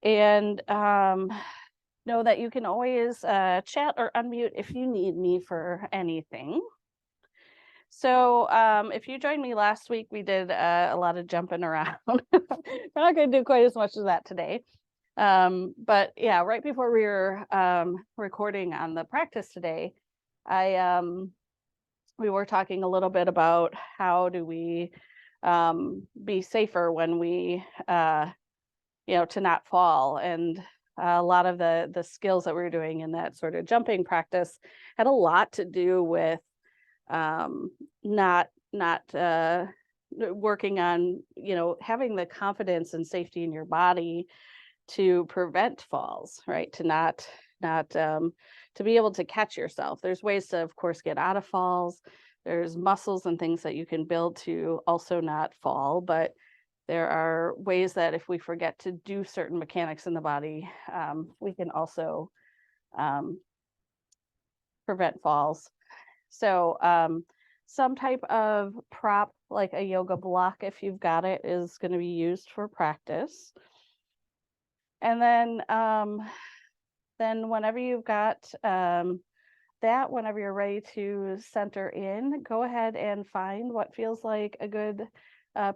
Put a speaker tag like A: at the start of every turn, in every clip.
A: And know that you can always chat or unmute if you need me for anything. So if you joined me last week, we did a lot of jumping around. We're not going to do quite as much as that today. But yeah, right before we were recording on the practice today, we were talking a little bit about how do we be safer when we to not fall. And a lot of the skills that we were doing in that sort of jumping practice had a lot to do with not working on having the confidence and safety in your body to prevent falls, right? To not to be able to catch yourself. There's ways to, of course, get out of falls. There's muscles and things that you can build to also not fall, but there are ways that if we forget to do certain mechanics in the body, we can also prevent falls. So some type of prop, like a yoga block, if you've got it, is going to be used for practice. And then whenever you've got whenever you're ready to center in, go ahead and find what feels like a good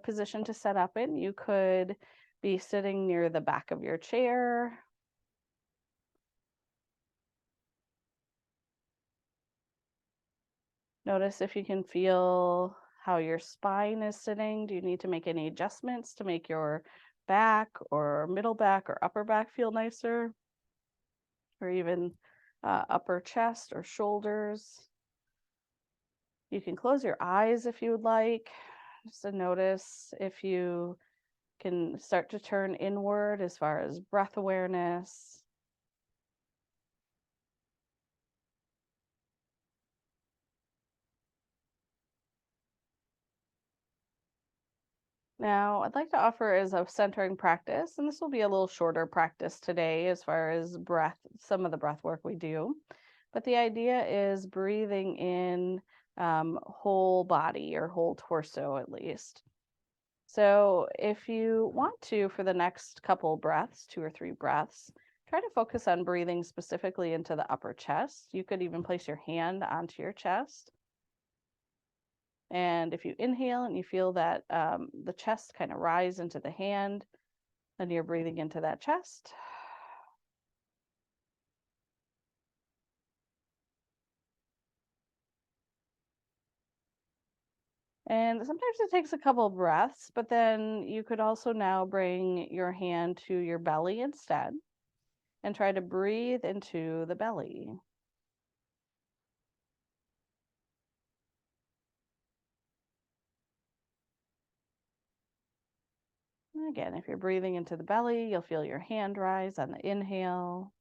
A: position to set up in. You could be sitting near the back of your chair. Notice if you can feel how your spine is sitting. Do you need to make any adjustments to make your back or middle back or upper back feel nicer? Or even upper chest or shoulders. You can close your eyes if you would like, just to notice if you can start to turn inward as far as breath awareness. Now, I'd like to offer as a centering practice, and this will be a little shorter practice today as far as breath, some of the breath work we do. But the idea is breathing in whole body or whole torso at least. So if you want to, for the next couple breaths, 2 or 3 breaths, try to focus on breathing specifically into the upper chest. You could even place your hand onto your chest. And if you inhale and you feel that the chest kind of rise into the hand, then you're breathing into that chest. And sometimes it takes a couple breaths, but then you could also now bring your hand to your belly instead and try to breathe into the belly. And again, if you're breathing into the belly, you'll feel your hand rise on the inhale.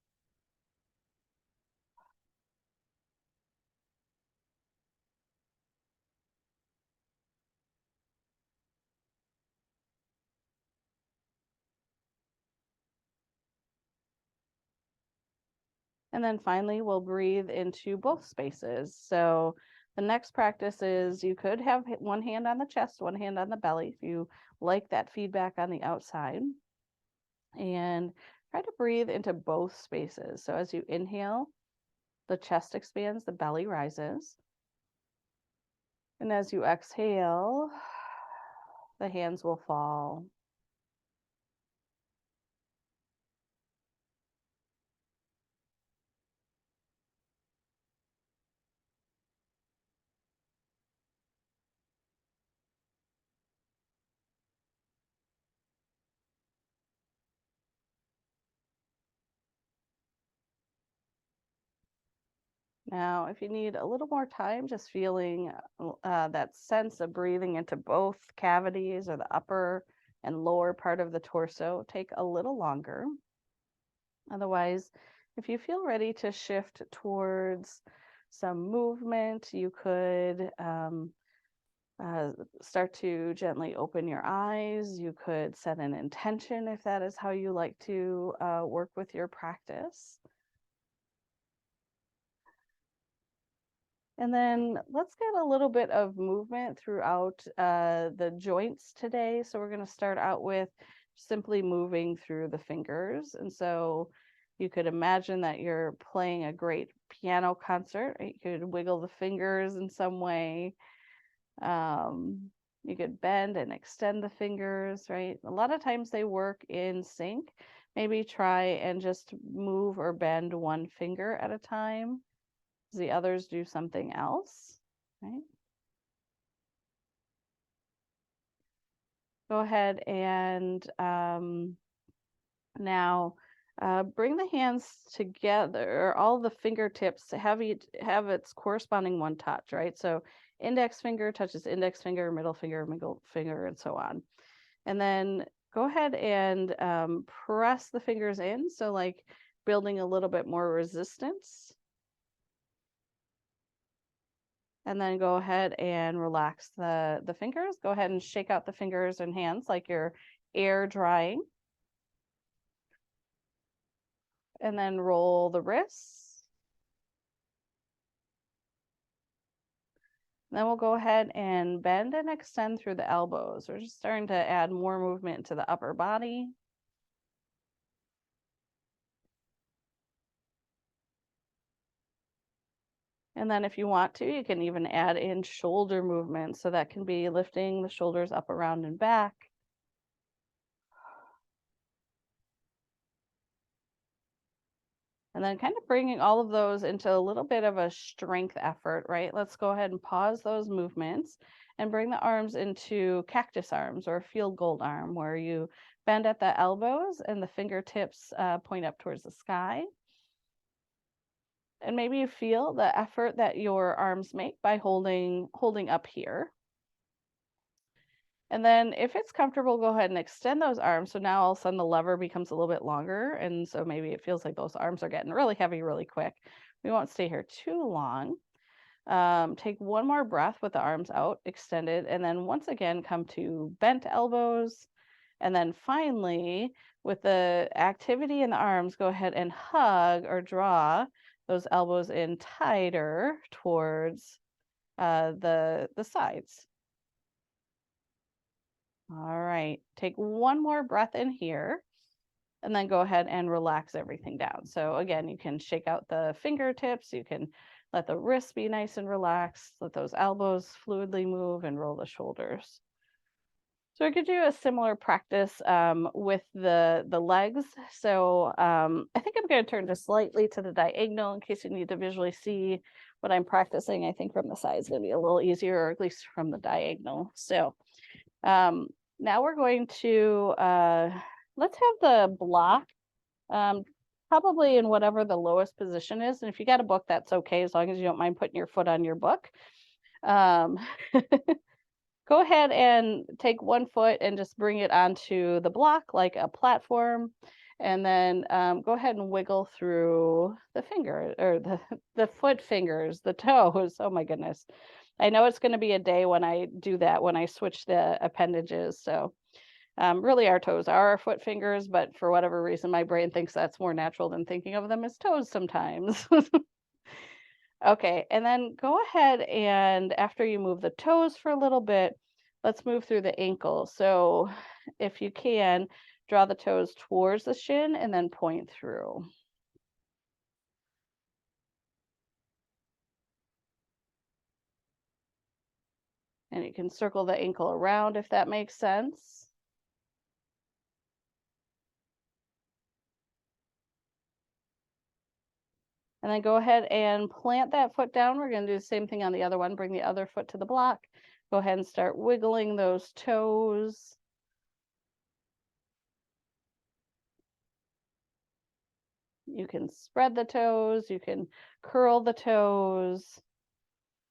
A: And then finally, we'll breathe into both spaces. So the next practice is you could have one hand on the chest, one hand on the belly if you like that feedback on the outside. And try to breathe into both spaces. So as you inhale, the chest expands, the belly rises. And as you exhale, the hands will fall. Now, if you need a little more time, just feeling that sense of breathing into both cavities or the upper and lower part of the torso, take a little longer. Otherwise, if you feel ready to shift towards some movement, you could start to gently open your eyes. You could set an intention if that is how you like to work with your practice. And then let's get a little bit of movement throughout the joints today. So we're going to start out with simply moving through the fingers. And so you could imagine that you're playing a great piano concert. Right? You could wiggle the fingers in some way. Um, you could bend and extend the fingers, right? A lot of times they work in sync. Maybe try and just move or bend one finger at a time. The others do something else, right? Go ahead and now bring the hands together, all the fingertips to have its corresponding one touch, right? So index finger touches index finger, middle finger, and so on. And then go ahead and press the fingers in. So like building a little bit more resistance. And then go ahead and relax the fingers. Go ahead and shake out the fingers and hands like you're air drying. And then roll the wrists. Then we'll go ahead and bend and extend through the elbows. We're just starting to add more movement to the upper body. And then if you want to, you can even add in shoulder movement. So that can be lifting the shoulders up, around, and back. And then kind of bringing all of those into a little bit of a strength effort, right? Let's go ahead and pause those movements and bring the arms into cactus arms or field goal arm, where you bend at the elbows and the fingertips point up towards the sky. And maybe you feel the effort that your arms make by holding up here. And then if it's comfortable, go ahead and extend those arms. So now all of a sudden the lever becomes a little bit longer. And so maybe it feels like those arms are getting really heavy really quick. We won't stay here too long. Take one more breath with the arms out, extended, and then once again come to bent elbows. And then finally, with the activity in the arms, go ahead and hug or draw those elbows in tighter towards the sides. All right, take one more breath in here and then go ahead and relax everything down. So again, you can shake out the fingertips, you can let the wrists be nice and relaxed, let those elbows fluidly move and roll the shoulders. So I could do a similar practice with the legs. So I think I'm going to turn just slightly to the diagonal in case you need to visually see what I'm practicing. I think from the side is going to be a little easier, or at least from the diagonal. So um, now we're going to, let's have the block probably in whatever the lowest position is. And if you got a book, that's okay, as long as you don't mind putting your foot on your book. Um, go ahead and take one foot and just bring it onto the block like a platform. And then go ahead and wiggle through the finger or the foot fingers, the toes. Oh my goodness. I know it's going to be a day when I do that, when I switch the appendages. So really our toes are our foot fingers, but for whatever reason, my brain thinks that's more natural than thinking of them as toes sometimes. Okay, and then go ahead and after you move the toes for a little bit, let's move through the ankle. So if you can, draw the toes towards the shin and then point through. And you can circle the ankle around if that makes sense. And then go ahead and plant that foot down. We're going to do the same thing on the other one. Bring the other foot to the block. Go ahead and start wiggling those toes. You can spread the toes. You can curl the toes.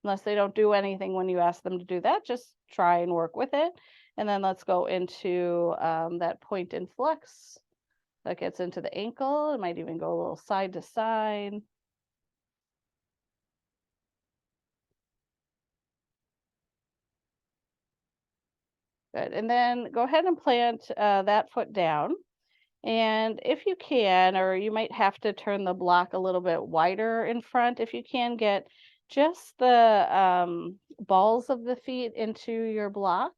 A: Unless they don't do anything when you ask them to do that, just try and work with it. And then let's go into that point and flex. That gets into the ankle. It might even go a little side to side. Good. And then go ahead and plant that foot down. And if you can, or you might have to turn the block a little bit wider in front, if you can get just the balls of the feet into your block,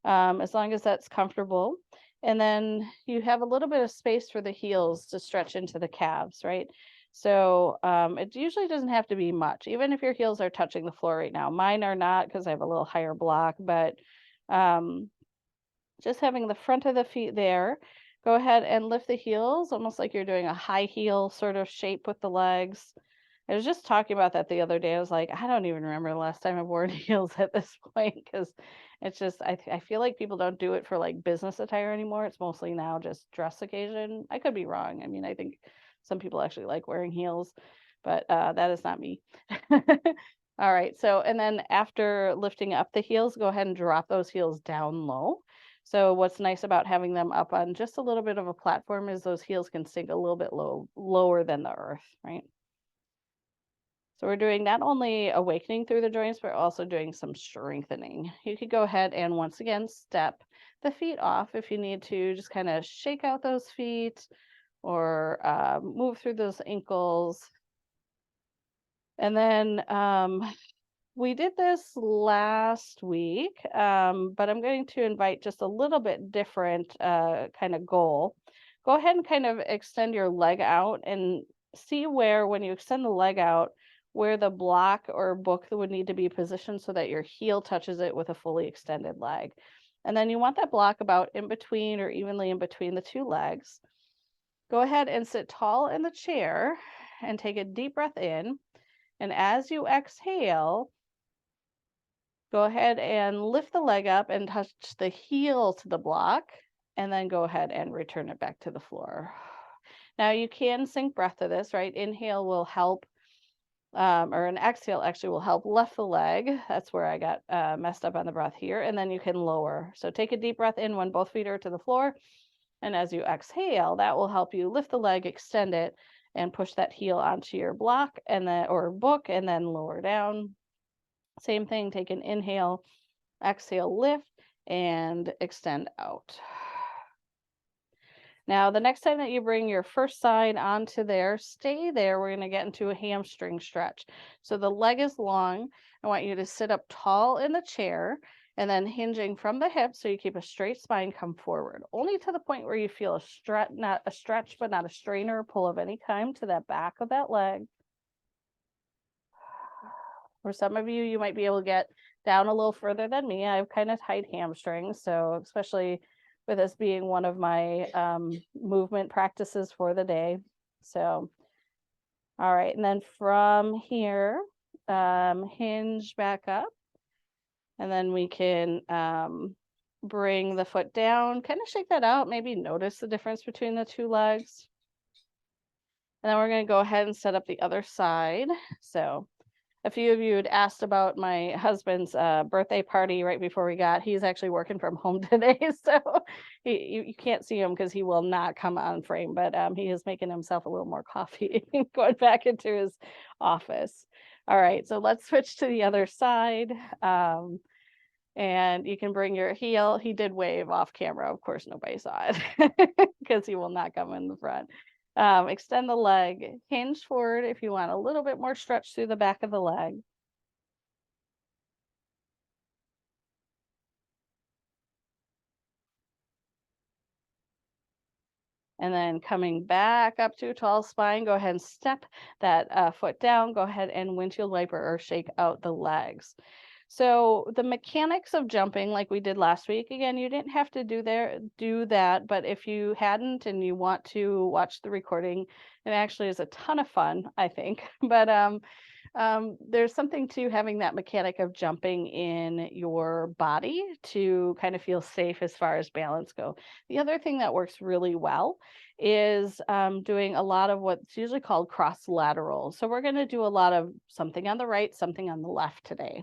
A: as long as that's comfortable. And then you have a little bit of space for the heels to stretch into the calves, right? So it usually doesn't have to be much, even if your heels are touching the floor right now. Mine are not because I have a little higher block, but um, just having the front of the feet there. Go ahead and lift the heels, almost like you're doing a high heel sort of shape with the legs. I was just talking about that the other day. I was like, I don't even remember the last time I've worn heels at this point because it's just, I feel like people don't do it for like business attire anymore. It's mostly now just dress occasion. I could be wrong. I mean, I think some people actually like wearing heels, but that is not me. All right. So, and then after lifting up the heels, go ahead and drop those heels down low. So what's nice about having them up on just a little bit of a platform is those heels can sink a little bit lower than the earth, right? So we're doing not only awakening through the joints, but also doing some strengthening. You could go ahead and once again step the feet off if you need to, just kind of shake out those feet or move through those ankles. And then we did this last week, but I'm going to invite just a little bit different kind of goal. Go ahead and kind of extend your leg out and see where, when you extend the leg out, where the block or book would need to be positioned so that your heel touches it with a fully extended leg. And then you want that block about in between or evenly in between the two legs. Go ahead and sit tall in the chair and take a deep breath in. And as you exhale, go ahead and lift the leg up and touch the heel to the block, and then go ahead and return it back to the floor. Now you can sync breath to this, right? Inhale will help, or an exhale actually will help lift the leg. That's where I got messed up on the breath here. And then you can lower. So take a deep breath in when both feet are to the floor. And as you exhale, that will help you lift the leg, extend it, and push that heel onto your block and then or book and then lower down. Same thing, take an inhale, exhale, lift, and extend out. Now, the next time that you bring your first side onto there, stay there. We're going to get into a hamstring stretch. So the leg is long. I want you to sit up tall in the chair and then hinging from the hips so you keep a straight spine, come forward. Only to the point where you feel a stretch, not a stretch, but not a strain or a pull of any kind to that back of that leg. For some of you, you might be able to get down a little further than me. I have kind of tight hamstrings, so especially with this being one of my movement practices for the day. So, all right, and then from here, hinge back up, and then we can bring the foot down, kind of shake that out, maybe notice the difference between the two legs. And then we're going to go ahead and set up the other side. So a few of you had asked about my husband's birthday party right before we got. He's actually working from home today, so you can't see him because he will not come on frame. But he is making himself a little more coffee and going back into his office. All right, so let's switch to the other side. And you can bring your heel. He did wave off camera. Of course, nobody saw it because he will not come in the front. Extend the leg, hinge forward if you want a little bit more stretch through the back of the leg. And then coming back up to a tall spine, go ahead and step that foot down. Go ahead and windshield wiper or shake out the legs. So the mechanics of jumping, like we did last week, again, you didn't have to do that, but if you hadn't and you want to watch the recording, it actually is a ton of fun, I think. But there's something to having that mechanic of jumping in your body to kind of feel safe as far as balance go. The other thing that works really well is doing a lot of what's usually called cross lateral. So we're going to do a lot of something on the right, something on the left today.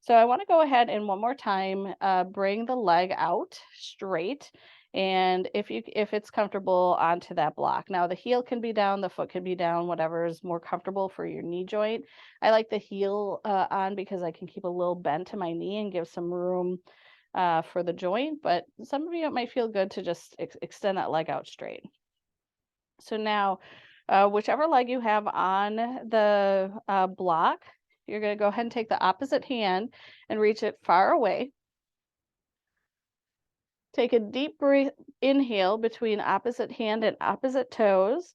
A: So I want to go ahead and one more time, bring the leg out straight. And if it's comfortable onto that block. Now the heel can be down, the foot can be down, whatever is more comfortable for your knee joint. I like the heel on because I can keep a little bend to my knee and give some room for the joint. But some of you, it might feel good to just extend that leg out straight. So now, whichever leg you have on the block, you're going to go ahead and take the opposite hand and reach it far away. Take a deep breath, inhale between opposite hand and opposite toes.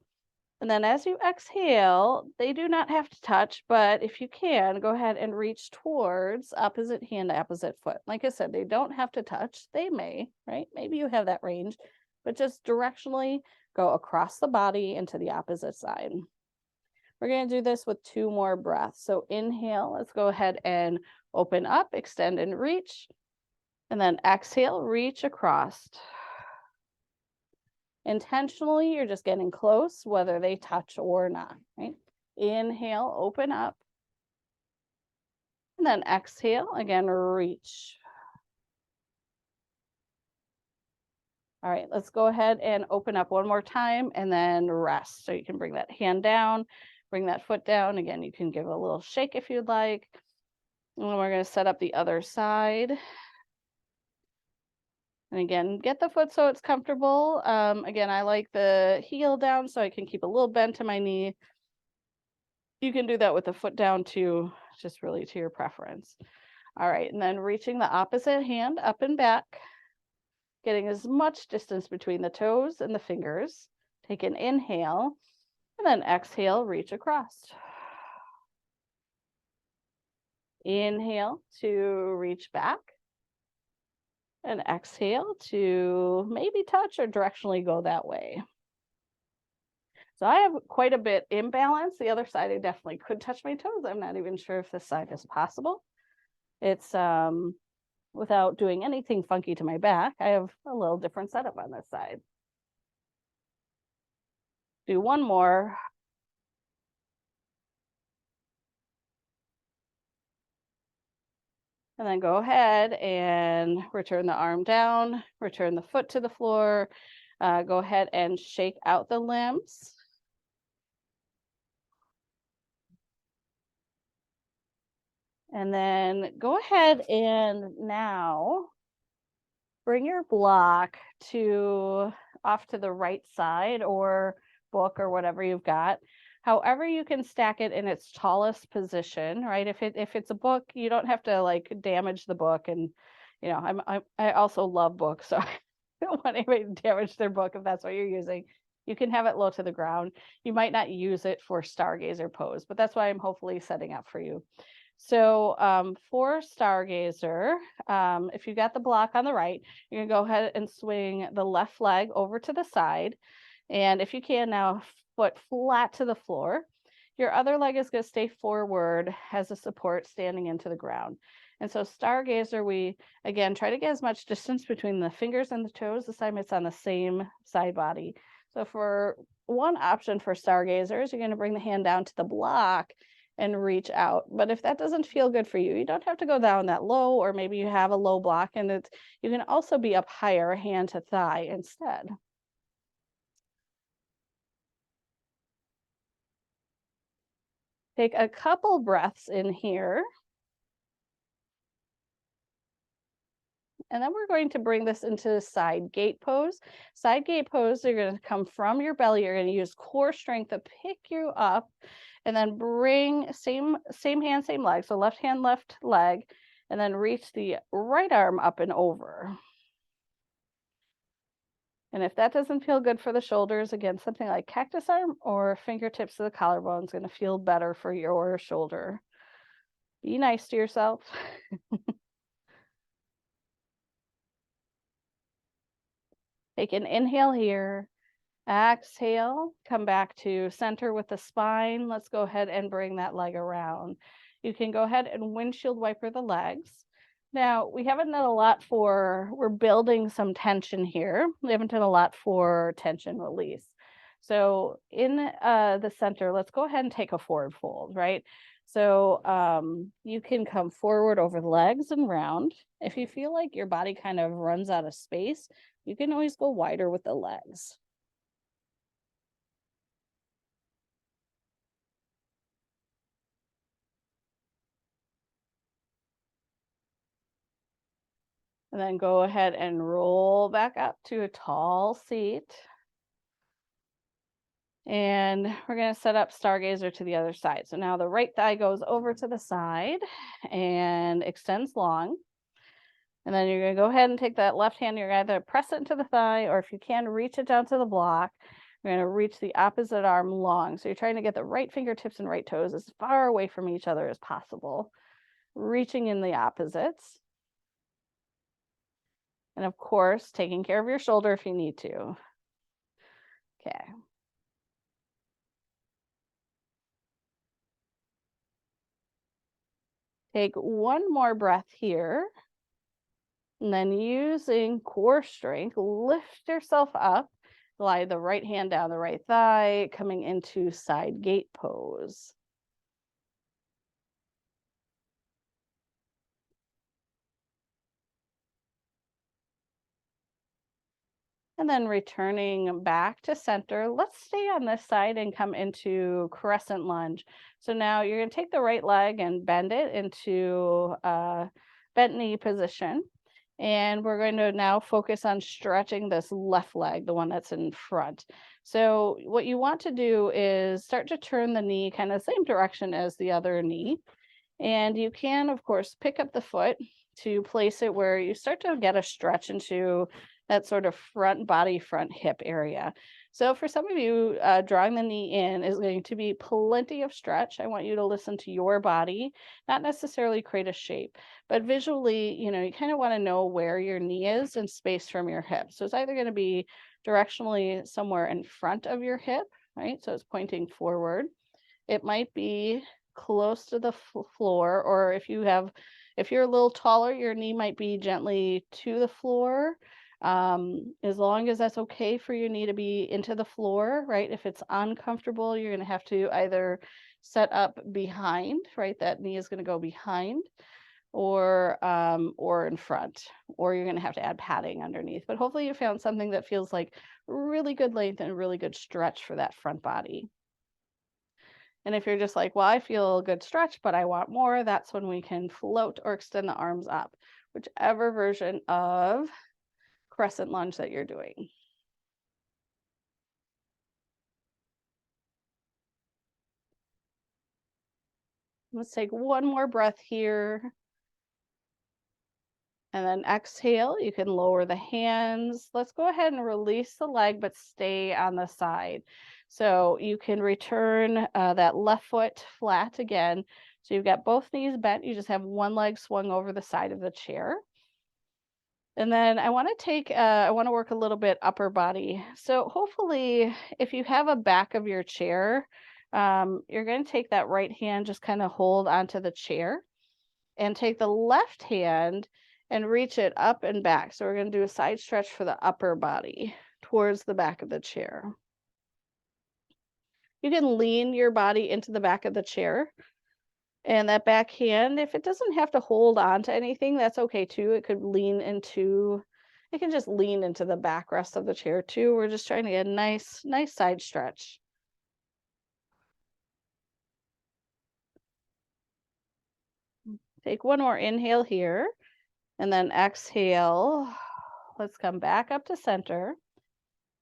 A: And then as you exhale, they do not have to touch, but if you can, go ahead and reach towards opposite hand, opposite foot. Like I said, they don't have to touch. They may, right? Maybe you have that range, but just directionally go across the body into the opposite side. We're going to do this with 2 more breaths. So inhale, let's go ahead and open up, extend and reach. And then exhale, reach across. Intentionally, you're just getting close, whether they touch or not, right? Inhale, open up. And then exhale, again, reach. All right, let's go ahead and open up one more time and then rest. So you can bring that hand down, bring that foot down. Again, you can give a little shake if you'd like. And then we're going to set up the other side. And again, get the foot so it's comfortable. Again, I like the heel down so I can keep a little bend to my knee. You can do that with the foot down too, just really to your preference. All right, and then reaching the opposite hand up and back, getting as much distance between the toes and the fingers. Take an inhale, and then exhale, reach across. Inhale to reach back, and exhale to maybe touch or directionally go that way. So I have quite a bit imbalance. The other side, I definitely could touch my toes. I'm not even sure if this side is possible. It's without doing anything funky to my back. I have a little different setup on this side. Do one more. And then go ahead and return the arm down, return the foot to the floor. Go ahead and shake out the limbs. And then go ahead and now bring your block to off to the right side or book or whatever you've got. However you can stack it in its tallest position, right? If it's a book, you don't have to like damage the book. And you know, I also love books, so I don't want anybody to damage their book if that's what you're using. You can have it low to the ground. You might not use it for stargazer pose, but that's why I'm hopefully setting up for you. So for stargazer, if you got the block on the right, you're gonna go ahead and swing the left leg over to the side. And if you can now, foot flat to the floor. Your other leg is gonna stay forward as a support standing into the ground. And so stargazer, we, again, try to get as much distance between the fingers and the toes this time it's on the same side body. So for one option for stargazers, you're gonna bring the hand down to the block and reach out. But if that doesn't feel good for you, you don't have to go down that low, or maybe you have a low block and you can also be up higher, hand to thigh instead. Take a couple breaths in here. And then we're going to bring this into side gate pose. Side gate pose, you're going to come from your belly. You're going to use core strength to pick you up and then bring same hand, same leg. So left hand, left leg, and then reach the right arm up and over. And if that doesn't feel good for the shoulders, again, something like cactus arm or fingertips to the collarbone is going to feel better for your shoulder. Be nice to yourself. Take an inhale here. Exhale, come back to center with the spine. Let's go ahead and bring that leg around. You can go ahead and windshield wiper the legs. Now, we haven't done a lot we're building some tension here. We haven't done a lot for tension release. So in the center, let's go ahead and take a forward fold, right? So you can come forward over the legs and round. If you feel like your body kind of runs out of space, you can always go wider with the legs. And then go ahead and roll back up to a tall seat. And we're going to set up stargazer to the other side. So now the right thigh goes over to the side and extends long. And then you're going to go ahead and take that left hand. You're going to either press it into the thigh, or if you can, reach it down to the block. You're going to reach the opposite arm long. So you're trying to get the right fingertips and right toes as far away from each other as possible, reaching in the opposites. And of course, taking care of your shoulder if you need to. Okay. Take one more breath here. And then using core strength, lift yourself up. Glide the right hand down the right thigh, coming into side gate pose. And then returning back to center, let's stay on this side and come into crescent lunge. So now you're going to take the right leg and bend it into bent knee position. And we're going to now focus on stretching this left leg, the one that's in front. So what you want to do is start to turn the knee kind of the same direction as the other knee. And you can, of course, pick up the foot to place it where you start to get a stretch into that sort of front body, front hip area. So for some of you, drawing the knee in is going to be plenty of stretch. I want you to listen to your body, not necessarily create a shape, but visually, you kind of want to know where your knee is and space from your hip. So it's either going to be directionally somewhere in front of your hip, right? So it's pointing forward. It might be close to the floor, or if you're a little taller, your knee might be gently to the floor. As long as that's okay for your knee to be into the floor, right? If it's uncomfortable, you're going to have to either set up behind, right? That knee is going to go behind, or in front, or you're going to have to add padding underneath. But hopefully you found something that feels like really good length and really good stretch for that front body. And if you're just like, well, I feel a good stretch, but I want more, that's when we can float or extend the arms up, whichever version of crescent lunge that you're doing. Let's take one more breath here. And then exhale, you can lower the hands. Let's go ahead and release the leg, but stay on the side. So you can return that left foot flat again. So you've got both knees bent. You just have one leg swung over the side of the chair. And then I want to work a little bit upper body. So hopefully, if you have a back of your chair, you're going to take that right hand, just kind of hold onto the chair, and take the left hand and reach it up and back. So we're going to do a side stretch for the upper body towards the back of the chair. You can lean your body into the back of the chair. And that back hand, if it doesn't have to hold on to anything, that's okay too. It can just lean into the backrest of the chair too. We're just trying to get a nice side stretch. Take one more inhale here, and then exhale. Let's come back up to center.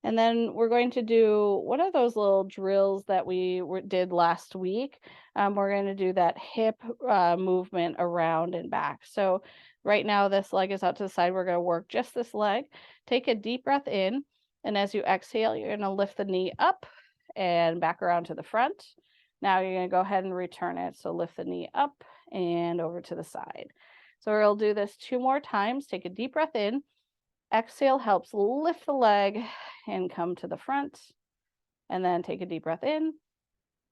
A: And then we're going to do one of those little drills that we did last week. We're going to do that hip movement around and back. So right now this leg is out to the side. We're going to work just this leg. Take a deep breath in. And as you exhale, you're going to lift the knee up and back around to the front. Now you're going to go ahead and return it. So lift the knee up and over to the side. So we'll do this 2 more times. Take a deep breath in. Exhale helps lift the leg and come to the front. And then take a deep breath in.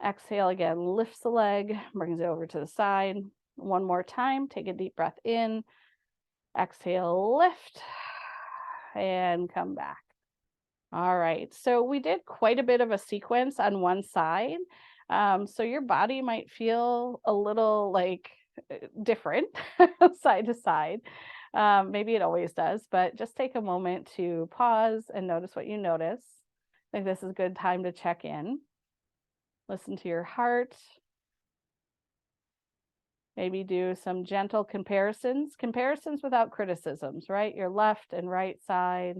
A: Exhale again, lifts the leg, brings it over to the side. One more time, take a deep breath in. Exhale, lift, and come back. All right, so we did quite a bit of a sequence on one side. So your body might feel a little like different side to side. Maybe it always does, but just take a moment to pause and notice what you notice. I think this is a good time to check in. Listen to your heart. Maybe do some gentle comparisons without criticisms, right? Your left and right side.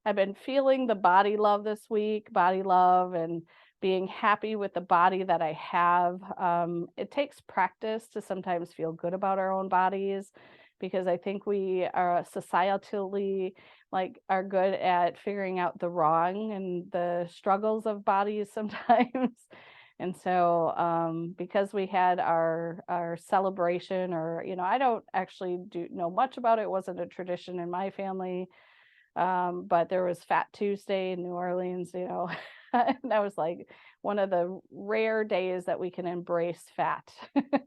A: I've been feeling the body love this week, body love, and being happy with the body that I have. It takes practice to sometimes feel good about our own bodies, because I think we are societally are good at figuring out the wrong and the struggles of bodies sometimes. And so because we had our celebration, or I don't actually do know much about it. It wasn't a tradition in my family. But there was Fat Tuesday in New Orleans, and that was like one of the rare days that we can embrace fat.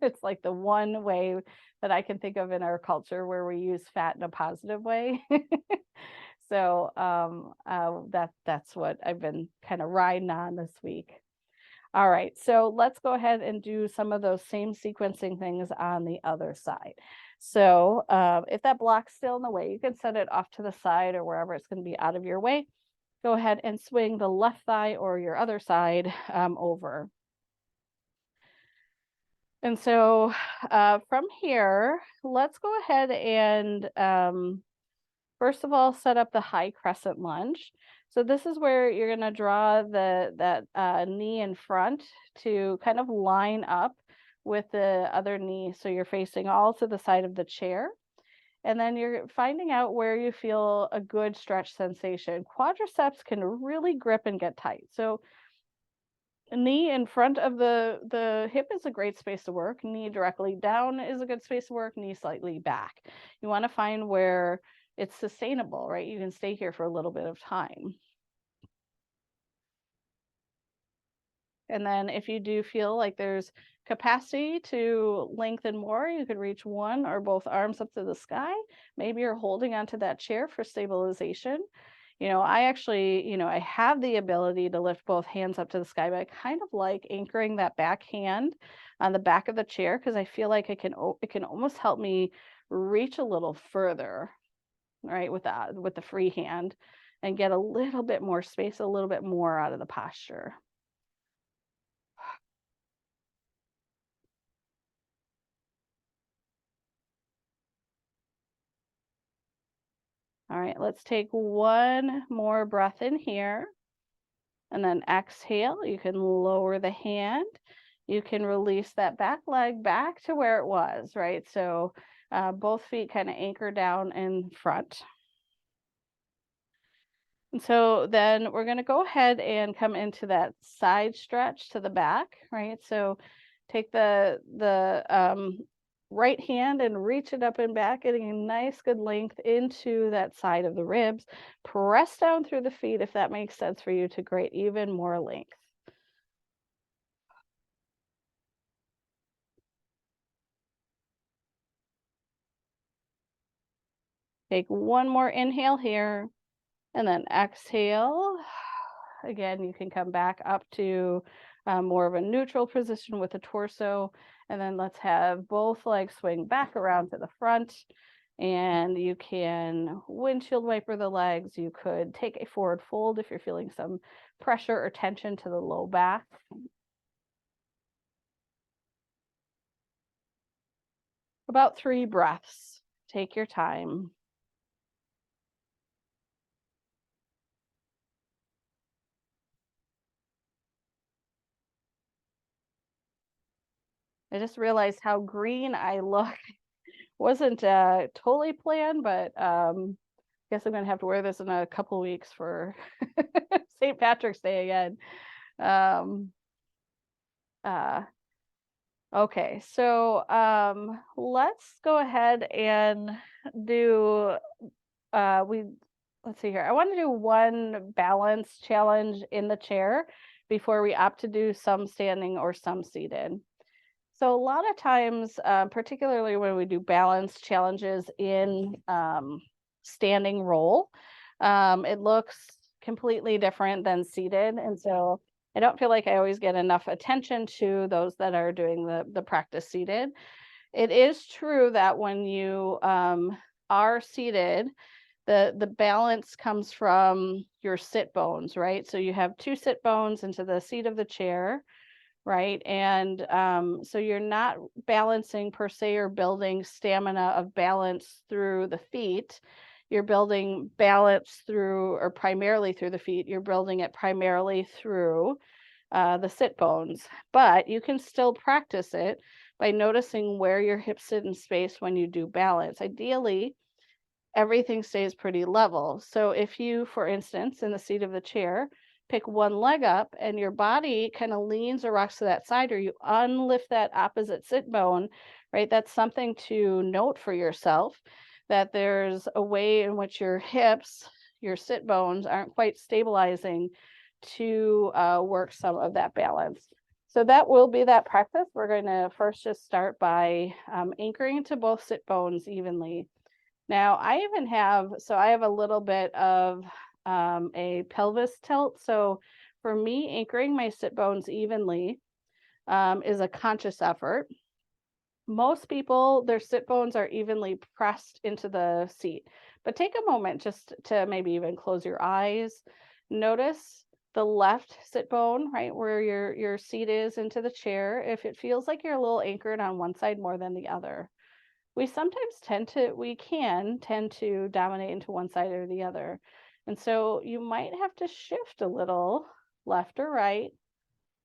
A: It's like the one way that I can think of in our culture where we use fat in a positive way. So that's what I've been kind of riding on this week. All right, so let's go ahead and do some of those same sequencing things on the other side. So if that block's still in the way, you can set it off to the side or wherever it's going to be out of your way. Go ahead and swing the left thigh or your other side over. And so from here, let's go ahead and first of all, set up the high crescent lunge. So this is where you're going to draw that knee in front to kind of line up with the other knee. So you're facing all to the side of the chair. And then you're finding out where you feel a good stretch sensation. Quadriceps can really grip and get tight. So knee in front of the hip is a great space to work. Knee directly down is a good space to work. Knee slightly back. You want to find where it's sustainable, right? You can stay here for a little bit of time. And then if you do feel like there's capacity to lengthen more, you could reach one or both arms up to the sky. Maybe you're holding onto that chair for stabilization. I actually, I have the ability to lift both hands up to the sky, but I kind of like anchoring that back hand on the back of the chair because I feel like it can almost help me reach a little further, right, with the free hand, and get a little bit more space, a little bit more out of the posture. All right, let's take one more breath in here. And then exhale, you can lower the hand. You can release that back leg back to where it was, right? So both feet kind of anchor down in front. And so then we're going to go ahead and come into that side stretch to the back, right? So take the right hand and reach it up and back, getting a nice good length into that side of the ribs. Press down through the feet if that makes sense for you to create even more length. Take one more inhale here and then exhale. Again, you can come back up to more of a neutral position with the torso. And then let's have both legs swing back around to the front. And you can windshield wiper the legs. You could take a forward fold if you're feeling some pressure or tension to the low back. About 3 breaths. Take your time. I just realized how green I look. Wasn't totally planned, but guess I'm gonna have to wear this in a couple weeks for St. Patrick's Day again. Um, uh, okay, so let's go ahead and do let's see here. I want to do one balance challenge in the chair before we opt to do some standing or some seated. So a lot of times, particularly when we do balance challenges in standing roll, it looks completely different than seated. And so I don't feel like I always get enough attention to those that are doing the practice seated. It is true that when you are seated, the balance comes from your sit bones, right? So you have 2 sit bones into the seat of the chair, right? And so you're not balancing per se or building stamina of balance through the feet. You're building balance through, or primarily through the feet. You're building it primarily through the sit bones, but you can still practice it by noticing where your hips sit in space when you do balance. Ideally, everything stays pretty level. So if you, for instance, in the seat of the chair, pick one leg up and your body kind of leans or rocks to that side, or you unlift that opposite sit bone, right? That's something to note for yourself, that there's a way in which your hips, your sit bones aren't quite stabilizing to work some of that balance. So that will be that practice. We're going to first just start by anchoring to both sit bones evenly. Now, I have a little bit of a pelvis tilt. So for me, anchoring my sit bones evenly is a conscious effort. Most people, their sit bones are evenly pressed into the seat, but take a moment just to maybe even close your eyes. Notice the left sit bone, right where your seat is into the chair. If it feels like you're a little anchored on one side more than the other, we can tend to dominate into one side or the other. And so you might have to shift a little left or right,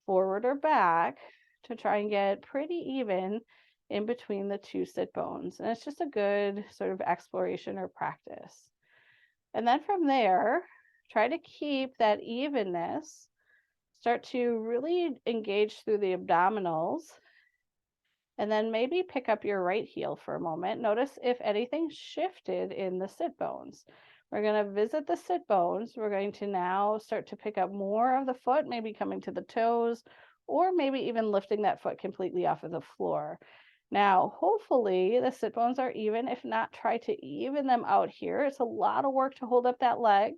A: forward or back to try and get pretty even in between the two sit bones. And it's just a good sort of exploration or practice. And then from there, try to keep that evenness. Start to really engage through the abdominals, and then maybe pick up your right heel for a moment. Notice if anything shifted in the sit bones. We're going to visit the sit bones. We're going to now start to pick up more of the foot, maybe coming to the toes, or maybe even lifting that foot completely off of the floor. Now, hopefully the sit bones are even. If not, try to even them out here. It's a lot of work to hold up that leg,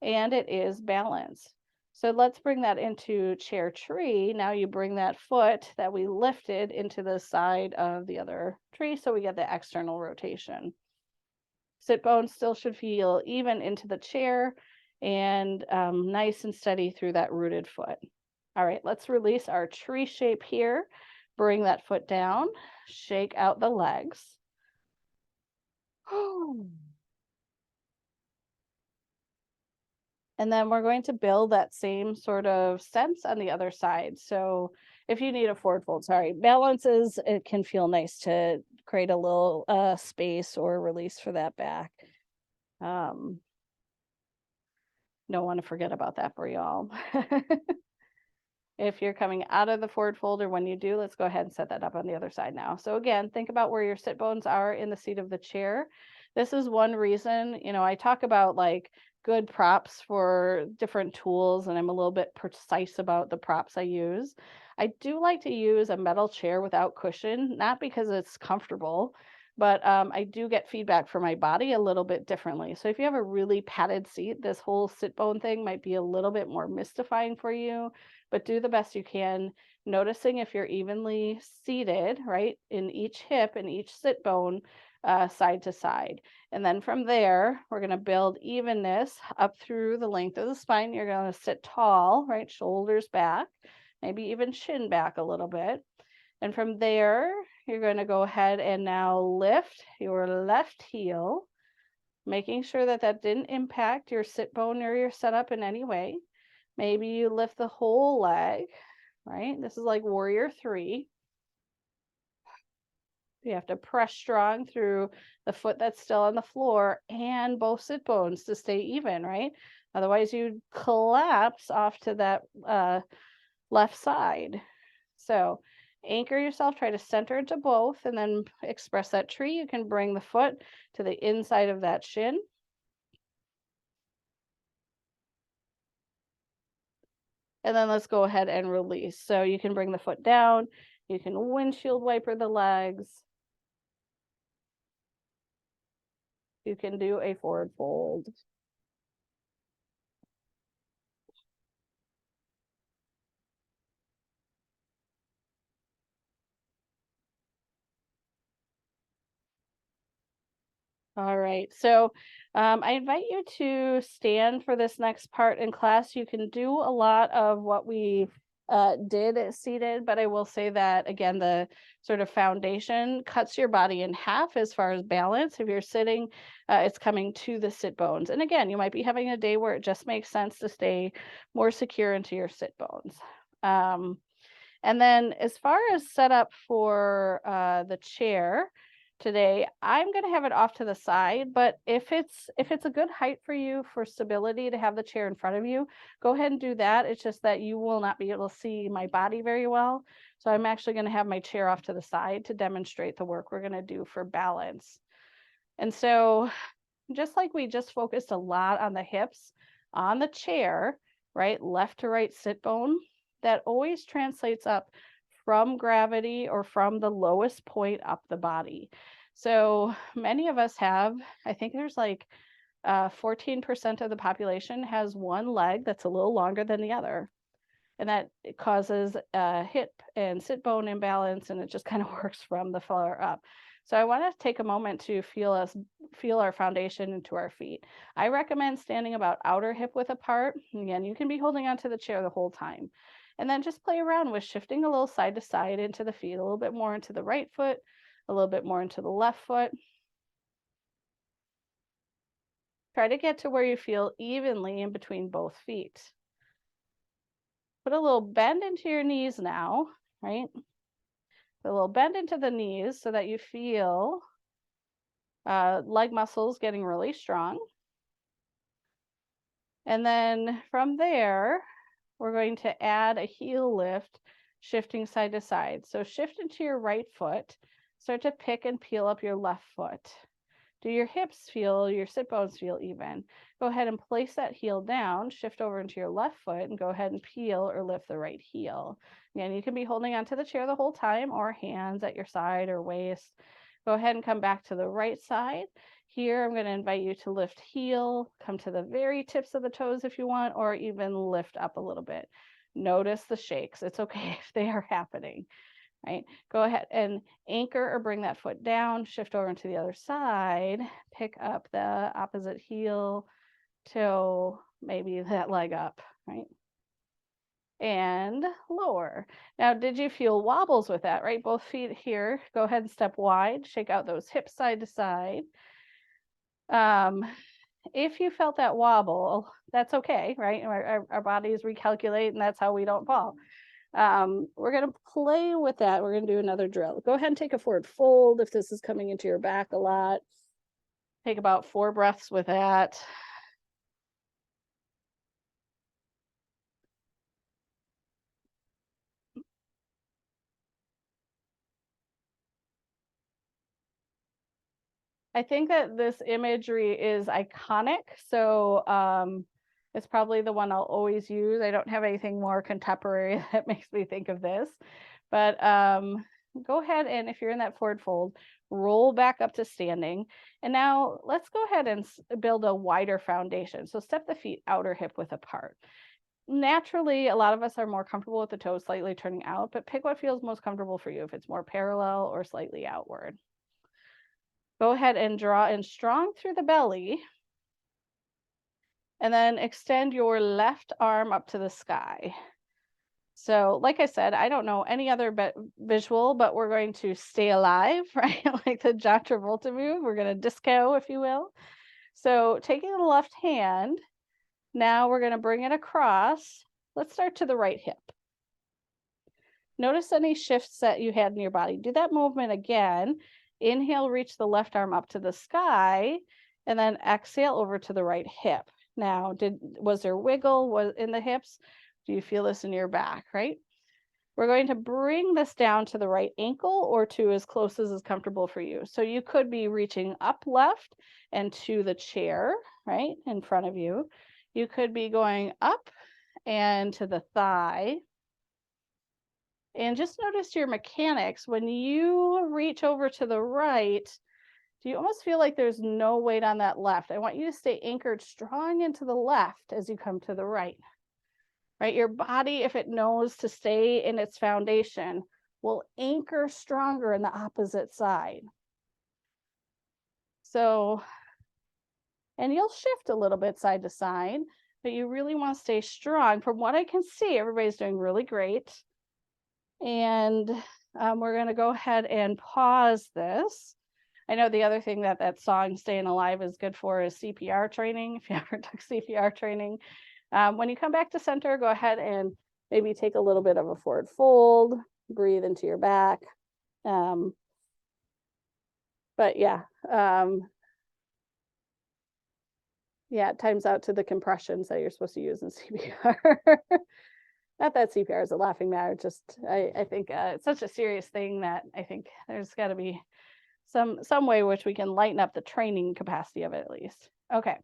A: and it is balance. So let's bring that into chair tree. Now you bring that foot that we lifted into the side of the other tree, so we get the external rotation. Sit bones still should feel even into the chair and nice and steady through that rooted foot. All right, let's release our tree shape here. Bring that foot down, shake out the legs. And then we're going to build that same sort of sense on the other side. So if you need a forward fold, sorry, balances, it can feel nice to create a little space or release for that back. Don't want to forget about that for y'all. If you're coming out of the forward fold, or when you do, let's go ahead and set that up on the other side now. So again, think about where your sit bones are in the seat of the chair. This is one reason, I talk about like good props for different tools, and I'm a little bit precise about the props I use. I do like to use a metal chair without cushion, not because it's comfortable, but I do get feedback from my body a little bit differently. So if you have a really padded seat, this whole sit bone thing might be a little bit more mystifying for you, but do the best you can, noticing if you're evenly seated, right, in each hip and each sit bone, side to side. And then from there, we're going to build evenness up through the length of the spine. You're going to sit tall, right, shoulders back, maybe even shin back a little bit. And from there, you're going to go ahead and now lift your left heel, making sure that that didn't impact your sit bone or your setup in any way. Maybe you lift the whole leg, right? This is like warrior 3. You have to press strong through the foot that's still on the floor and both sit bones to stay even, right? Otherwise, you collapse off to that left side. So anchor yourself, try to center into both, and then express that tree. You can bring the foot to the inside of that shin. And then let's go ahead and release. So you can bring the foot down. You can windshield wiper the legs. You can do a forward fold. All right. So I invite you to stand for this next part in class. You can do a lot of what we did seated, but I will say that again, the sort of foundation cuts your body in half as far as balance. If you're sitting, it's coming to the sit bones. And again, you might be having a day where it just makes sense to stay more secure into your sit bones. And then as far as setup for the chair today, I'm going to have it off to the side, but if it's a good height for you for stability to have the chair in front of you, go ahead and do that. It's just that you will not be able to see my body very well. So I'm actually going to have my chair off to the side to demonstrate the work we're going to do for balance. And so just like we just focused a lot on the hips on the chair, right? Left to right sit bone, that always translates up from gravity or from the lowest point up the body. So many of us have, I think there's like 14% of the population has one leg that's a little longer than the other. And that it causes a hip and sit bone imbalance, and it just kind of works from the floor up. So I want to take a moment to feel our foundation into our feet. I recommend standing about outer hip width apart. Again, you can be holding onto the chair the whole time. And then just play around with shifting a little side to side into the feet, a little bit more into the right foot, a little bit more into the left foot. Try to get to where you feel evenly in between both feet. Put a little bend into your knees now, right? A little bend into the knees so that you feel leg muscles getting really strong. And then from there, we're going to add a heel lift, shifting side to side. So shift into your right foot, start to pick and peel up your left foot. Do your hips feel, your sit bones feel even? Go ahead and place that heel down, shift over into your left foot, and go ahead and peel or lift the right heel. Again, you can be holding onto the chair the whole time or hands at your side or waist. Go ahead and come back to the right side. Here, I'm going to invite you to lift heel, come to the very tips of the toes if you want, or even lift up a little bit. Notice the shakes. It's okay if they are happening. Right? Go ahead and anchor or bring that foot down, shift over into the other side, pick up the opposite heel, toe, maybe that leg up, right? And lower. Now, did you feel wobbles with that, right? Both feet here. Go ahead and step wide, shake out those hips side to side. If you felt that wobble, that's okay, right? Our bodies recalculate, and that's how we don't fall. We're going to play with that. We're going to do another drill. Go ahead and take a forward fold if this is coming into your back a lot. Take about 4 breaths with that. I think that this imagery is iconic. So it's probably the one I'll always use. I don't have anything more contemporary that makes me think of this. But go ahead and if you're in that forward fold, roll back up to standing. And now let's go ahead and build a wider foundation. So step the feet outer hip width apart. Naturally, a lot of us are more comfortable with the toes slightly turning out, but pick what feels most comfortable for you, if it's more parallel or slightly outward. Go ahead and draw in strong through the belly. And then extend your left arm up to the sky. So, like I said, I don't know any other visual, but we're going to stay alive, right? Like the John Travolta move. We're going to disco, if you will. So, taking the left hand, now we're going to bring it across. Let's start to the right hip. Notice any shifts that you had in your body. Do that movement again. Inhale, reach the left arm up to the sky, and then exhale over to the right hip. Now, was there wiggle in the hips? Do you feel this in your back, right? We're going to bring this down to the right ankle or to as close as is comfortable for you. So you could be reaching up left and to the chair, right, in front of you. You could be going up and to the thigh. And just notice your mechanics. When you reach over to the right, do you almost feel like there's no weight on that left? I want you to stay anchored strong into the left as you come to the right. Right? Your body, if it knows to stay in its foundation, will anchor stronger in the opposite side. So, and you'll shift a little bit side to side, but you really want to stay strong. From what I can see, everybody's doing really great. And we're going to go ahead and pause this. I know the other thing that song Staying Alive is good for is CPR training. If you ever took CPR training, when you come back to center, go ahead and maybe take a little bit of a forward fold, breathe into your back. But yeah, yeah, it times out to the compressions that you're supposed to use in CPR. Not that CPR is a laughing matter, just I think it's such a serious thing that I think there's got to be some way which we can lighten up the training capacity of it at least. Okay,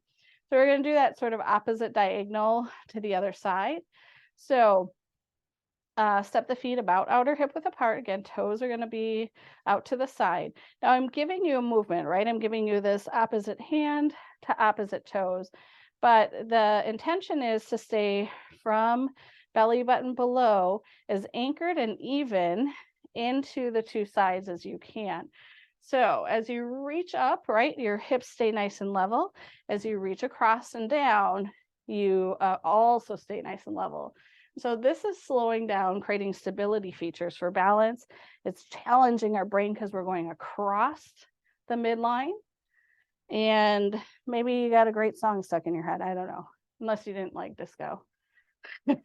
A: so we're going to do that sort of opposite diagonal to the other side. So step the feet about outer hip width apart. Again, toes are going to be out to the side. Now I'm giving you a movement, right? I'm giving you this opposite hand to opposite toes, but the intention is to stay from belly button below as anchored and even into the two sides as you can. So as you reach up, right, your hips stay nice and level. As you reach across and down, you also stay nice and level. So this is slowing down, creating stability features for balance. It's challenging our brain because we're going across the midline. And maybe you got a great song stuck in your head. I don't know, unless you didn't like disco. I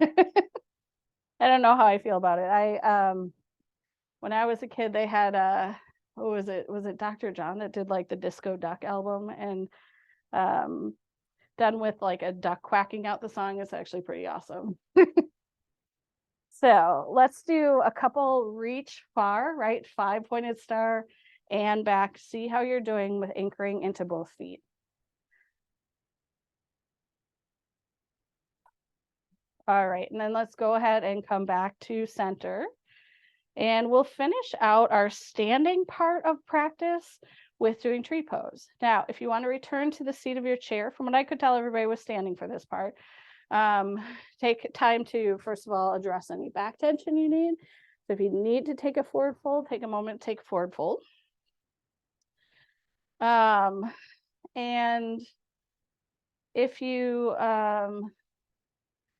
A: don't know how I feel about it. When I was a kid, they had what was it? Was it Dr. John that did like the Disco Duck album, and done with like a duck quacking out the song? It's actually pretty awesome. So let's do a couple reach far, right? 5-pointed star and back. See how you're doing with anchoring into both feet. All right, and then let's go ahead and come back to center. And we'll finish out our standing part of practice with doing tree pose. Now, if you want to return to the seat of your chair, from what I could tell, everybody was standing for this part. Take time to, first of all, address any back tension you need. So if you need to take a forward fold, take a moment to take a forward fold. And if you,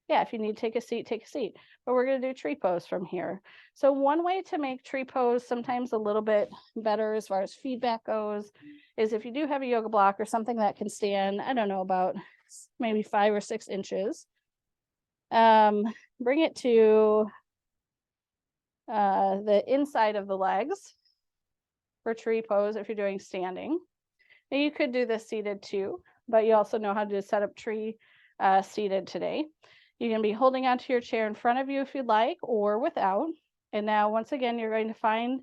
A: if you need to take a seat, take a seat. But we're going to do tree pose from here. So one way to make tree pose sometimes a little bit better as far as feedback goes is if you do have a yoga block or something that can stand, I don't know, about maybe 5 or 6 inches. Bring it to the inside of the legs for tree pose if you're doing standing. Now you could do this seated too, but you also know how to set up tree seated today. You can be holding onto your chair in front of you if you'd like, or without. And now, once again, you're going to find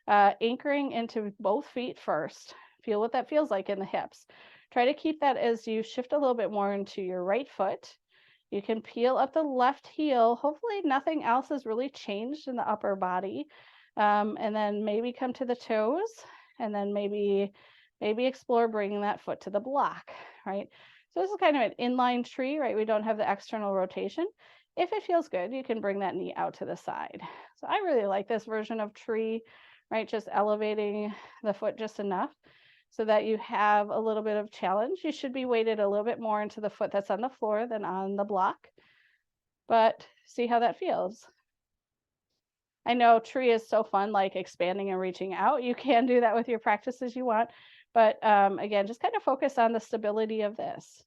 A: anchoring into both feet first. Feel what that feels like in the hips. Try to keep that as you shift a little bit more into your right foot. You can peel up the left heel. Hopefully nothing else has really changed in the upper body. And then maybe come to the toes, and then maybe explore bringing that foot to the block, right? So this is kind of an inline tree, right? We don't have the external rotation. If it feels good, you can bring that knee out to the side. So I really like this version of tree, right? Just elevating the foot just enough so that you have a little bit of challenge. You should be weighted a little bit more into the foot that's on the floor than on the block, but see how that feels. I know tree is so fun, like expanding and reaching out. You can do that with your practice as you want. But again, just kind of focus on the stability of this.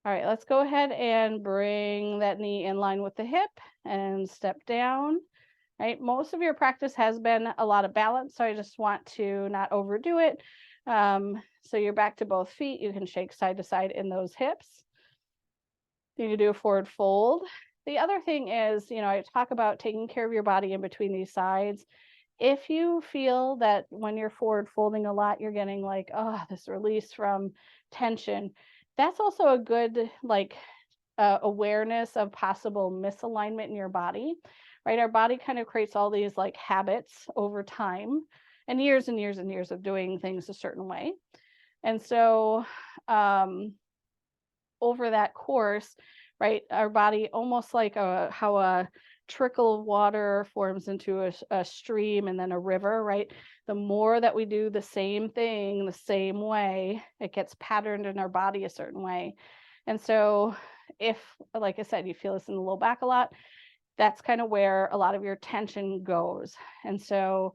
A: All right, let's go ahead and bring that knee in line with the hip and step down. Right, most of your practice has been a lot of balance, so I just want to not overdo it. So you're back to both feet. You can shake side to side in those hips. You can do a forward fold. The other thing is, I talk about taking care of your body in between these sides. If you feel that when you're forward folding a lot, you're getting like, this release from tension, that's also a good awareness of possible misalignment in your body, right? Our body kind of creates all these like habits over time and years and years and years of doing things a certain way. And so over that course, right, our body, almost like how a trickle of water forms into a stream and then a river, right? The more that we do the same thing the same way, it gets patterned in our body a certain way. And so if, like I said, you feel this in the low back a lot, that's kind of where a lot of your tension goes. And so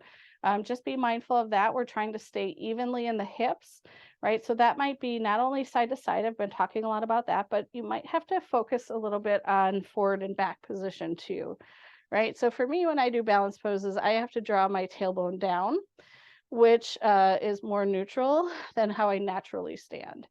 A: Just be mindful of that. We're trying to stay evenly in the hips, right? So that might be not only side to side, I've been talking a lot about that, but you might have to focus a little bit on forward and back position too, right? So for me, when I do balance poses, I have to draw my tailbone down, which is more neutral than how I naturally stand.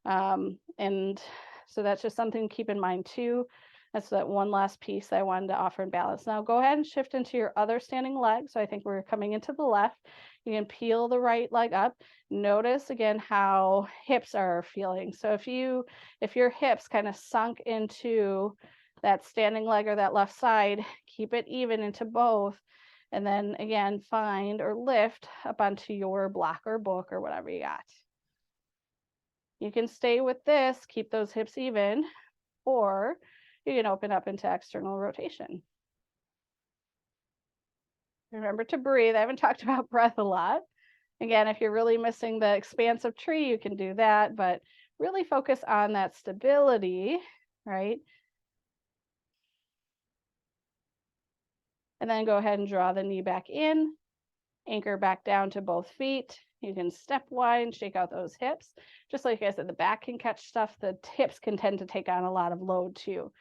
A: And so that's just something to keep in mind too. That's that one last piece I wanted to offer in balance. Now go ahead and shift into your other standing leg. So I think we're coming into the left. You can peel the right leg up. Notice again how hips are feeling. So if your hips kind of sunk into that standing leg or that left side, keep it even into both. And then again, find or lift up onto your block or book or whatever you got. You can stay with this, keep those hips even, or you can open up into external rotation. Remember to breathe. I haven't talked about breath a lot. Again, if you're really missing the expansive tree, you can do that, but really focus on that stability, right? And then go ahead and draw the knee back in, anchor back down to both feet. You can step wide and shake out those hips. Just like I said, the back can catch stuff, the hips can tend to take on a lot of load too.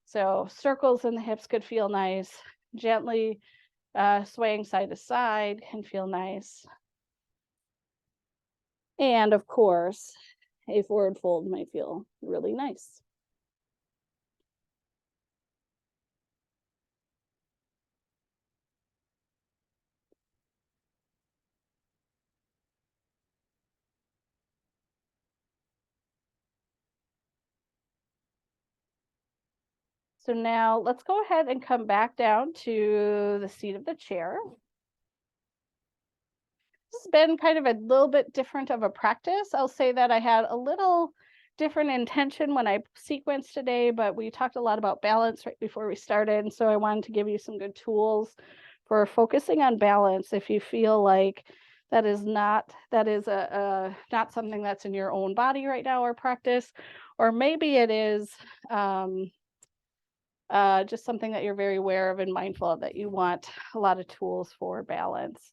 A: So circles in the hips could feel nice. Gently swaying side to side can feel nice. And of course, a forward fold might feel really nice. So now let's go ahead and come back down to the seat of the chair. This has been kind of a little bit different of a practice. I'll say that I had a little different intention when I sequenced today, but we talked a lot about balance right before we started. And so I wanted to give you some good tools for focusing on balance if you feel like that is not something that's in your own body right now or practice, or maybe it is just something that you're very aware of and mindful of that you want a lot of tools for balance.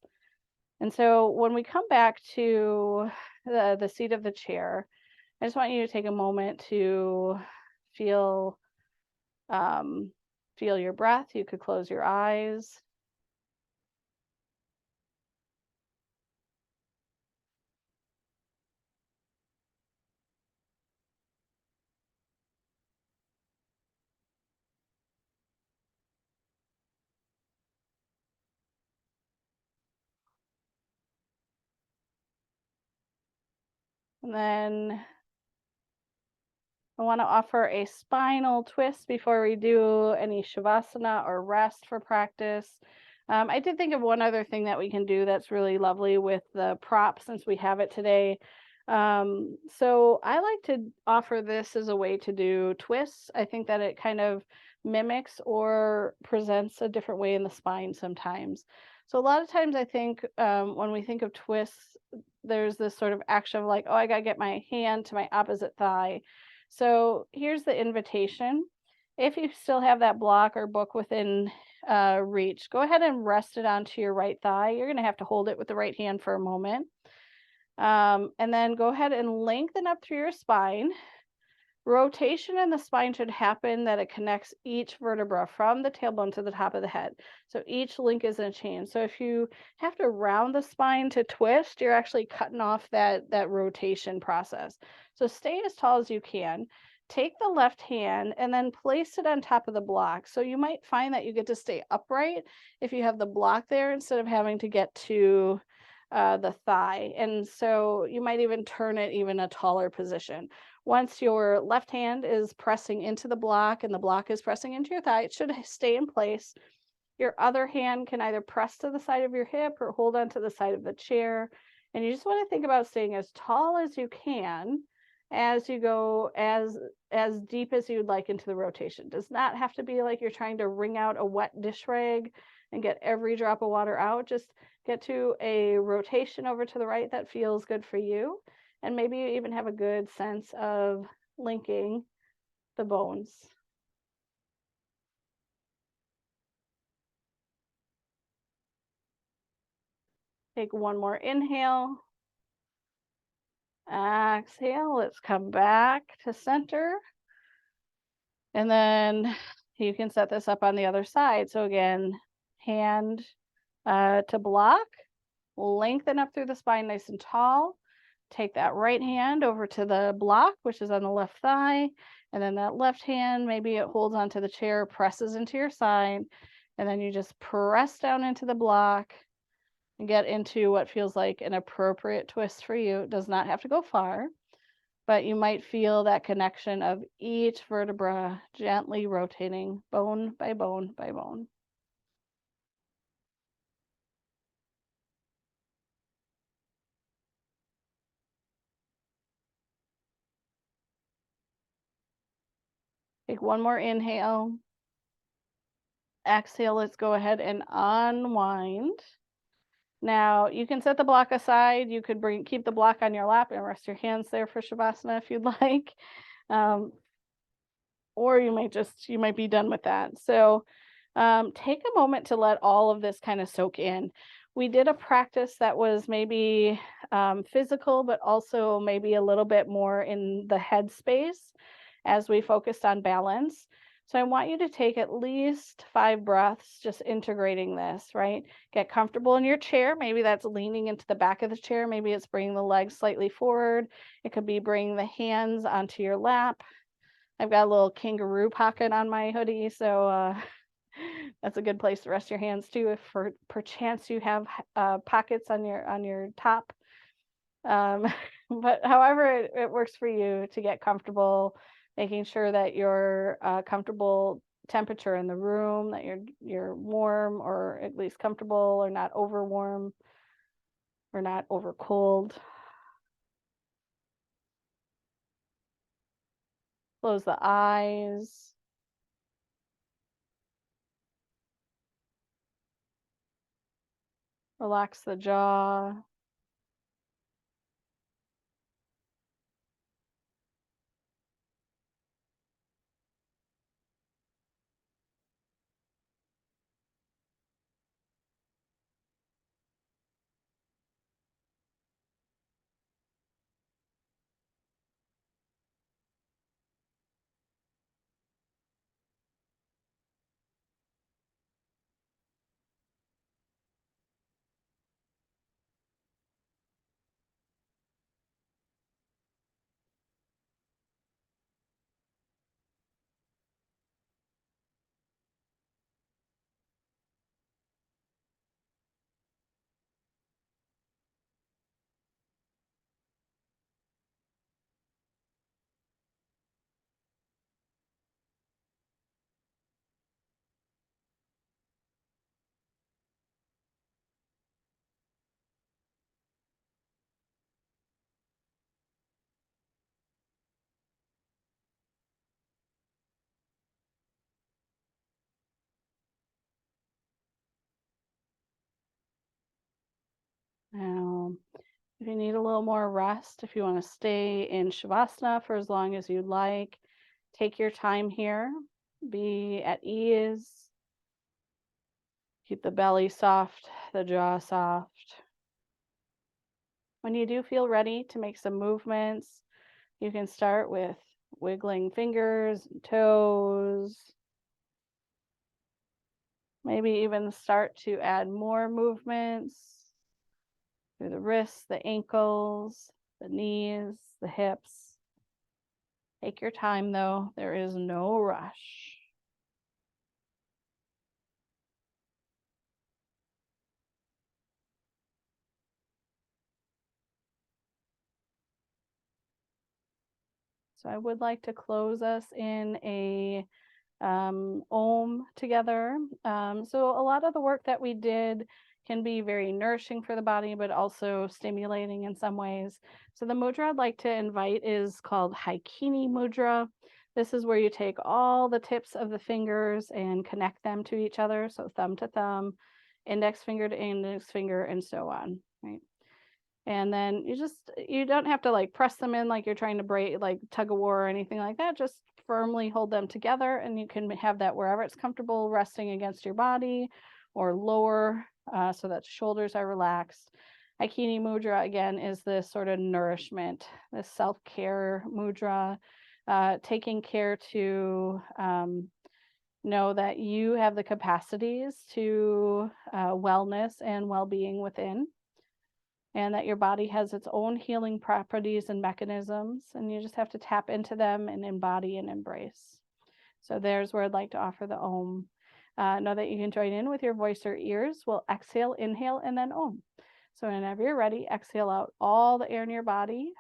A: And so when we come back to the seat of the chair, I just want you to take a moment to feel um, feel your breath. You could close your eyes. And then I want to offer a spinal twist before we do any shavasana or rest for practice. I did think of one other thing that we can do that's really lovely with the prop since we have it today. So I like to offer this as a way to do twists. I think that it kind of mimics or presents a different way in the spine sometimes. So a lot of times I think when we think of twists, there's this sort of action of like, oh, I got to get my hand to my opposite thigh. So here's the invitation. If you still have that block or book within reach, go ahead and rest it onto your right thigh. You're going to have to hold it with the right hand for a moment. And then go ahead and lengthen up through your spine. Rotation in the spine should happen that it connects each vertebra from the tailbone to the top of the head. So each link is in a chain. So if you have to round the spine to twist, you're actually cutting off that rotation process. So stay as tall as you can. Take the left hand and then place it on top of the block. So you might find that you get to stay upright if you have the block there instead of having to get to the thigh. And so you might even turn it even a taller position. Once your left hand is pressing into the block and the block is pressing into your thigh, it should stay in place. Your other hand can either press to the side of your hip or hold onto the side of the chair. And you just want to think about staying as tall as you can as you go as deep as you'd like into the rotation. Does not have to be like you're trying to wring out a wet dish rag and get every drop of water out. Just get to a rotation over to the right that feels good for you. And maybe you even have a good sense of linking the bones. Take one more inhale. Exhale. Let's come back to center. And then you can set this up on the other side. So again, hand to block, lengthen up through the spine nice and tall. Take that right hand over to the block, which is on the left thigh. And then that left hand, maybe it holds onto the chair, presses into your side. And then you just press down into the block and get into what feels like an appropriate twist for you. It does not have to go far, but you might feel that connection of each vertebra gently rotating bone by bone by bone. Take one more inhale. Exhale, let's go ahead and unwind. Now you can set the block aside. You could keep the block on your lap and rest your hands there for Shavasana if you'd like. Um, or you might be done with that. So take a moment to let all of this kind of soak in. We did a practice that was maybe physical, but also maybe a little bit more in the head space as we focused on balance. So I want you to take at least 5 breaths, just integrating this, right? Get comfortable in your chair. Maybe that's leaning into the back of the chair. Maybe it's bringing the legs slightly forward. It could be bringing the hands onto your lap. I've got a little kangaroo pocket on my hoodie, so that's a good place to rest your hands too, if for perchance you have pockets on your top. But however it works for you to get comfortable, making sure that you're comfortable temperature in the room, that you're warm or at least comfortable, or not over warm or not over cold. Close the eyes. Relax the jaw. Now, if you need a little more rest, if you want to stay in Shavasana for as long as you'd like, take your time here. Be at ease. Keep the belly soft, the jaw soft. When you do feel ready to make some movements, you can start with wiggling fingers and toes. Maybe even start to add more movements through the wrists, the ankles, the knees, the hips. Take your time though, there is no rush. So I would like to close us in a Om together. So a lot of the work that we did can be very nourishing for the body, but also stimulating in some ways. So the mudra I'd like to invite is called Haikini Mudra. This is where you take all the tips of the fingers and connect them to each other. So thumb to thumb, index finger to index finger, and so on, right? And then you don't have to like press them in like you're trying to break, like tug of war or anything like that. Just firmly hold them together, and you can have that wherever it's comfortable, resting against your body or lower so that shoulders are relaxed. Aikini mudra, again, is this sort of nourishment, this self-care mudra, taking care to know that you have the capacities to wellness and well-being within, and that your body has its own healing properties and mechanisms, and you just have to tap into them and embody and embrace. So there's where I'd like to offer the Om. Know that you can join in with your voice or ears. We'll exhale, inhale, and then Om. So whenever you're ready, exhale out all the air in your body.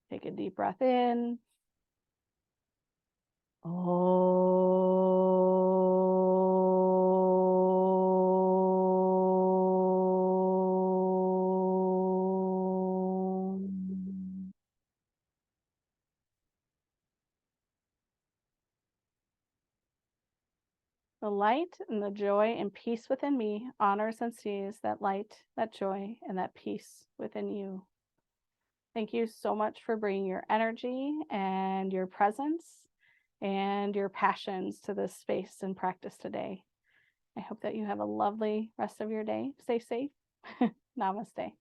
A: Take a deep breath in. The light and the joy and peace within me honors and sees that light, that joy, and that peace within you. Thank you so much for bringing your energy and your presence and your passions to this space and practice today. I hope that you have a lovely rest of your day. Stay safe. Namaste.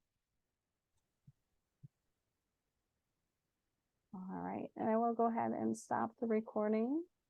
A: All right, and I will go ahead and stop the recording.